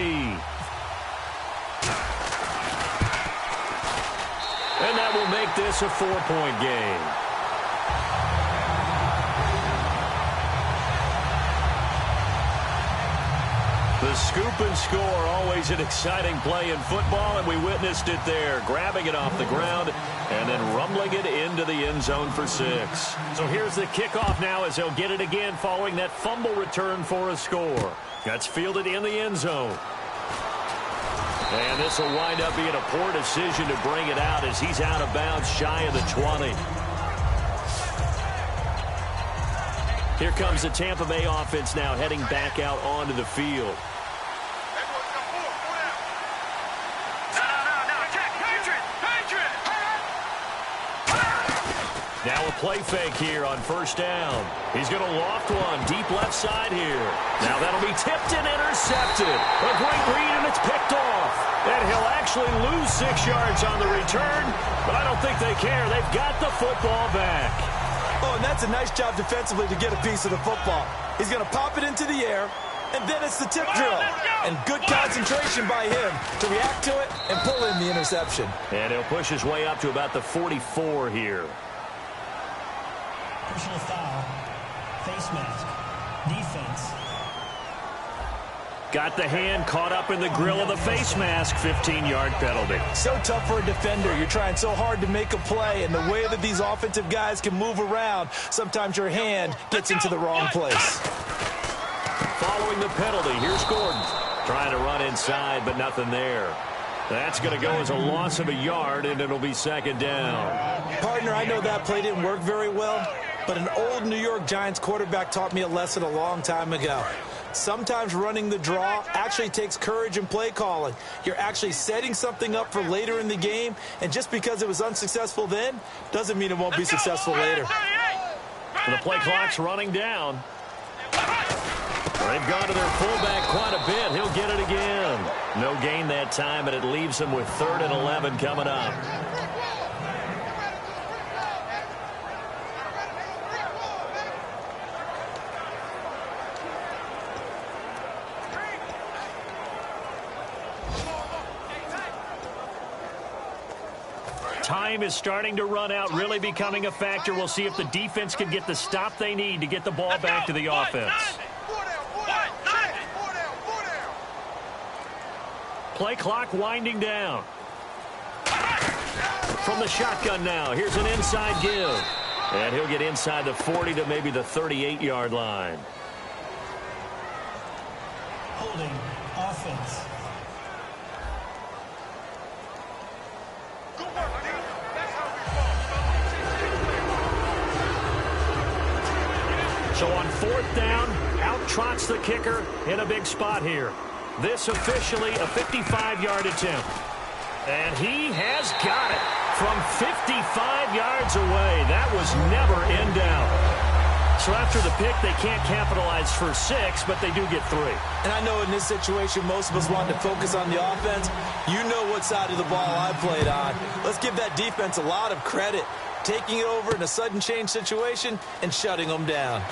And that will make this a 4-point game. The scoop and score, always an exciting play in football, and we witnessed it there. Grabbing it off the ground and then rumbling it into the end zone for 6. So here's the kickoff now as they'll get it again following that fumble return for a score. That's fielded in the end zone. And this will wind up being a poor decision to bring it out as he's out of bounds shy of the 20. Here comes the Tampa Bay offense now heading back out onto the field. Now a play fake here on first down. He's going to loft one deep left side here. Now that'll be tipped and intercepted. A great read, and it's picked off. And he'll actually lose 6 yards on the return, but I don't think they care. They've got the football back. Oh, and that's a nice job defensively to get a piece of the football. He's going to pop it into the air, and then it's the tip drill. And good concentration by him to react to it and pull in the interception. And he'll push his way up to about the 44 here. Personal foul. Face mask. Defense. Got the hand caught up in the grill of the face mask. 15-yard penalty. So tough for a defender. You're trying so hard to make a play, and the way that these offensive guys can move around, sometimes your hand gets into the wrong place. Following the penalty, here's Gordon. Trying to run inside, but nothing there. That's going to go as a loss of a yard, and it'll be second down. Partner, I know that play didn't work very well, but an old New York Giants quarterback taught me a lesson a long time ago. Sometimes running the draw actually takes courage and play calling. You're actually setting something up for later in the game, and just because it was unsuccessful then doesn't mean it won't be successful later. The play clock's running down. They've gone to their fullback quite a bit. He'll get it again. No gain that time, and it leaves him with 3rd and 11 coming up. Time is starting to run out, really becoming a factor. We'll see if the defense can get the stop they need to get the ball back to the offense. Play clock winding down. From the shotgun now, here's an inside give. And he'll get inside the 40 to maybe the 38-yard line. Holding offense. Good work, dude. That's how we roll. So on 4th down, out trots the kicker in a big spot here. This officially a 55-yard attempt. And he has got it from 55 yards away. That was never in doubt. So after the pick, they can't capitalize for 6, but they do get 3. And I know in this situation, most of us want to focus on the offense. You know what side of the ball I played on. Let's give that defense a lot of credit. Taking it over in a sudden change situation and shutting them down.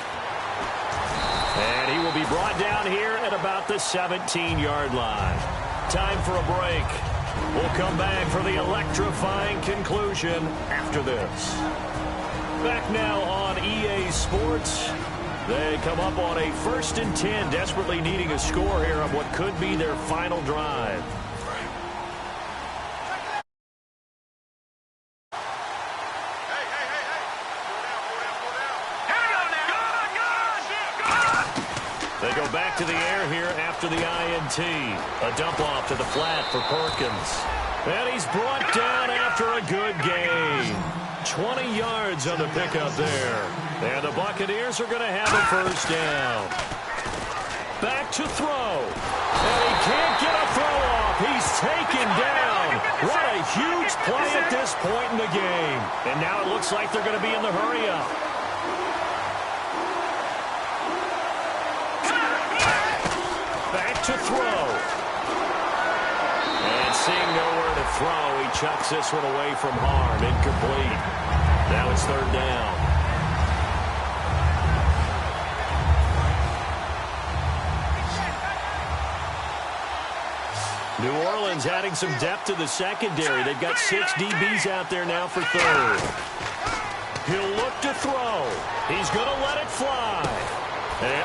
And he will be brought down here at about the 17-yard line. Time for a break. We'll come back for the electrifying conclusion after this. Back now on EA Sports. They come up on a 1st and 10, desperately needing a score here on what could be their final drive. They go back to the air here after the INT. A dump off to the flat for Perkins. And he's brought down after a good gain. 20 yards on the pickup there. And the Buccaneers are going to have a 1st down. Back to throw. And he can't get a throw off. He's taken down. What a huge play at this point in the game. And now it looks like they're going to be in the hurry-up. Back to throw. And seeing nowhere to throw, he chucks this one away from harm. Incomplete. Now it's 3rd down. New Orleans adding some depth to the secondary. They've got 6 DBs out there now for 3rd. He'll look to throw. He's going to let it fly. And,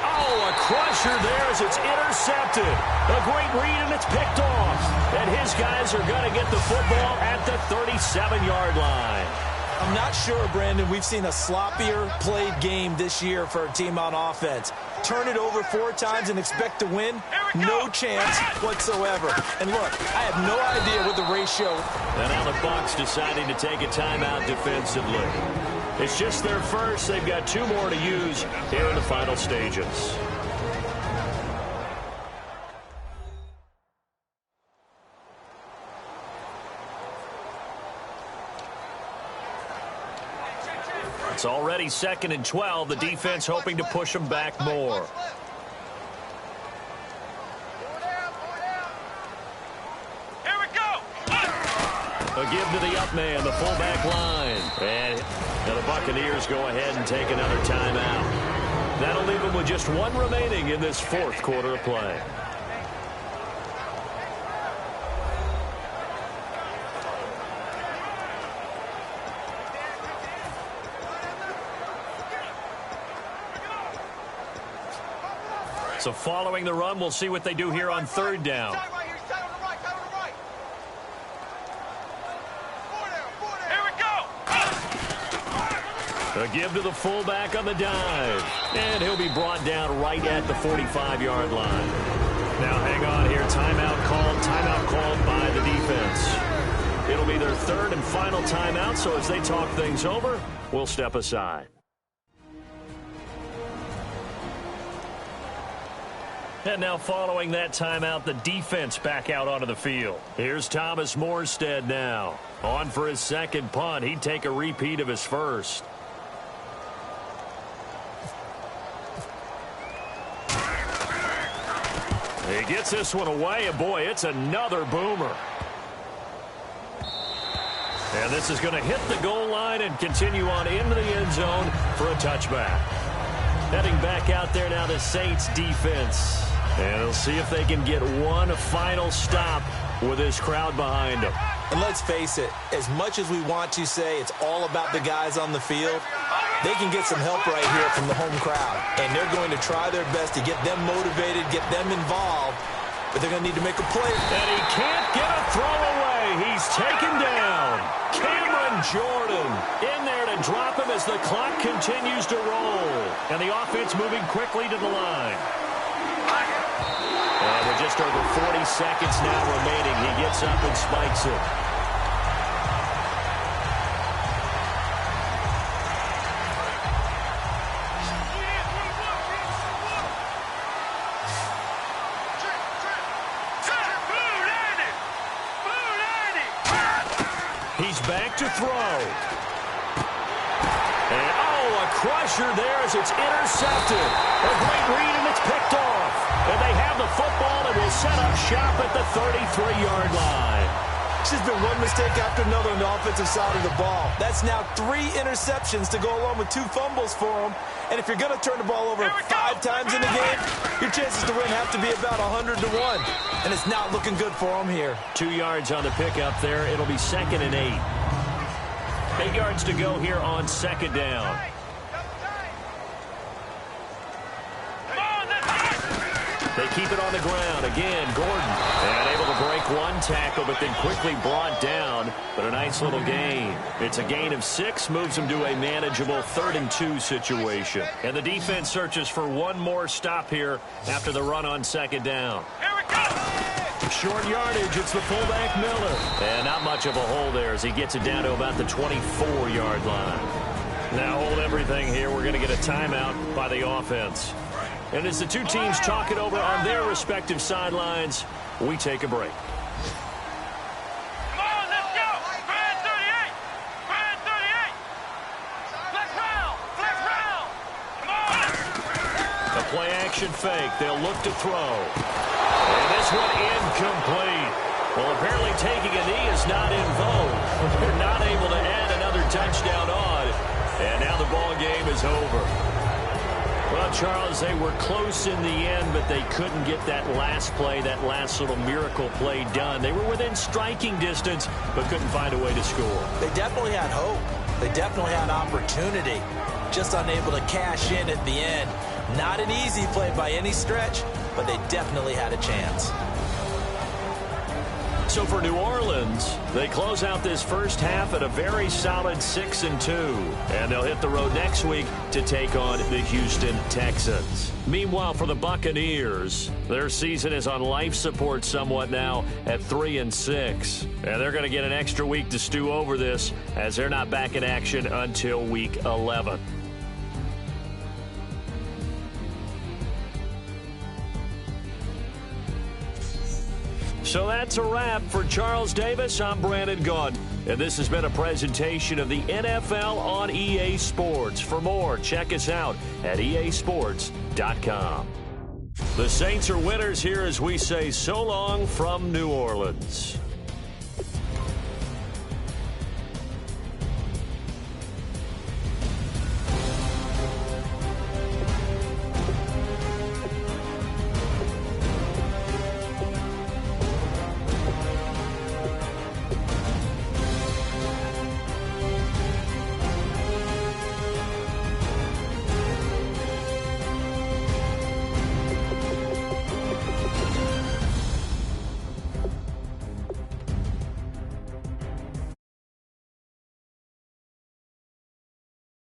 a crusher there as it's intercepted. A great read, and it's picked off. And his guys are going to get the football at the 37-yard line. I'm not sure, Brandon, we've seen a sloppier played game this year for a team on offense. Turn it over 4 times and expect to win? No chance whatsoever. And look, I have no idea what the ratio. And now the Bucs deciding to take a timeout defensively. It's just their first. They've got 2 more to use here in the final stages. It's already 2nd and 12. The defense hoping to push them back more. Here we go. A give to the up man, the fullback line. And the Buccaneers go ahead and take another timeout. That'll leave them with just 1 remaining in this 4th quarter of play. So following the run, we'll see what they do here on 3rd down. A give to the fullback on the dive. And he'll be brought down right at the 45-yard line. Now hang on here. Timeout called by the defense. It'll be their 3rd and final timeout, so as they talk things over, we'll step aside. And now following that timeout, the defense back out onto the field. Here's Thomas Morstead now. On for his 2nd punt. He'd take a repeat of his 1st. He gets this one away, and boy, it's another boomer. And this is going to hit the goal line and continue on into the end zone for a touchback. Heading back out there now, the Saints defense. And they'll see if they can get one final stop with this crowd behind them. And let's face it, as much as we want to say it's all about the guys on the field, they can get some help right here from the home crowd. And they're going to try their best to get them motivated, get them involved. but they're going to need to make a play. And he can't get a throw away. He's taken down. Cameron Jordan in there to drop him as the clock continues to roll. And the offense moving quickly to the line. And with just over 40 seconds now remaining, he gets up and spikes it. He's back to throw. And, oh, a crusher there as it's intercepted. A great read, and it's picked off. And they have the football and will set up shop at the 33-yard line. It's just been one mistake after another on the offensive side of the ball. That's now 3 interceptions to go along with 2 fumbles for him. And if you're going to turn the ball over 5 times in the game, your chances to win have to be about 100 to 1. And it's not looking good for him here. 2 yards on the pickup there. It'll be 2nd and 8. 8 yards to go here on 2nd down. They keep it on the ground. Again, Gordon. And able to break 1 tackle, but then quickly brought down. But a nice little gain. It's a gain of 6, moves them to a manageable 3rd and 2 situation. And the defense searches for one more stop here after the run on 2nd down. Here we go! Short yardage, it's the fullback Miller. And not much of a hole there as he gets it down to about the 24-yard line. Now hold everything here. We're going to get a timeout by the offense. And as the two teams talk it over on their respective sidelines, we take a break. Come on, let's go! Brand 38! Brand 38! Flex round! Flex round! Come on! A play-action fake. They'll look to throw. And this one incomplete. Well, apparently taking a knee is not in vogue. They're not able to add another touchdown on. And now the ball game is over. Well, Charles, they were close in the end, but they couldn't get that last play, that last little miracle play done. They were within striking distance, but couldn't find a way to score. They definitely had hope. They definitely had opportunity. Just unable to cash in at the end. Not an easy play by any stretch, but they definitely had a chance. So for New Orleans, they close out this first half at a very solid 6-2. And they'll hit the road next week to take on the Houston Texans. Meanwhile, for the Buccaneers, their season is on life support somewhat now at 3-6. And they're going to get an extra week to stew over this as they're not back in action until week 11. So that's a wrap. For Charles Davis, I'm Brandon Gaudin. And this has been a presentation of the NFL on EA Sports. For more, check us out at easports.com. The Saints are winners here as we say so long from New Orleans.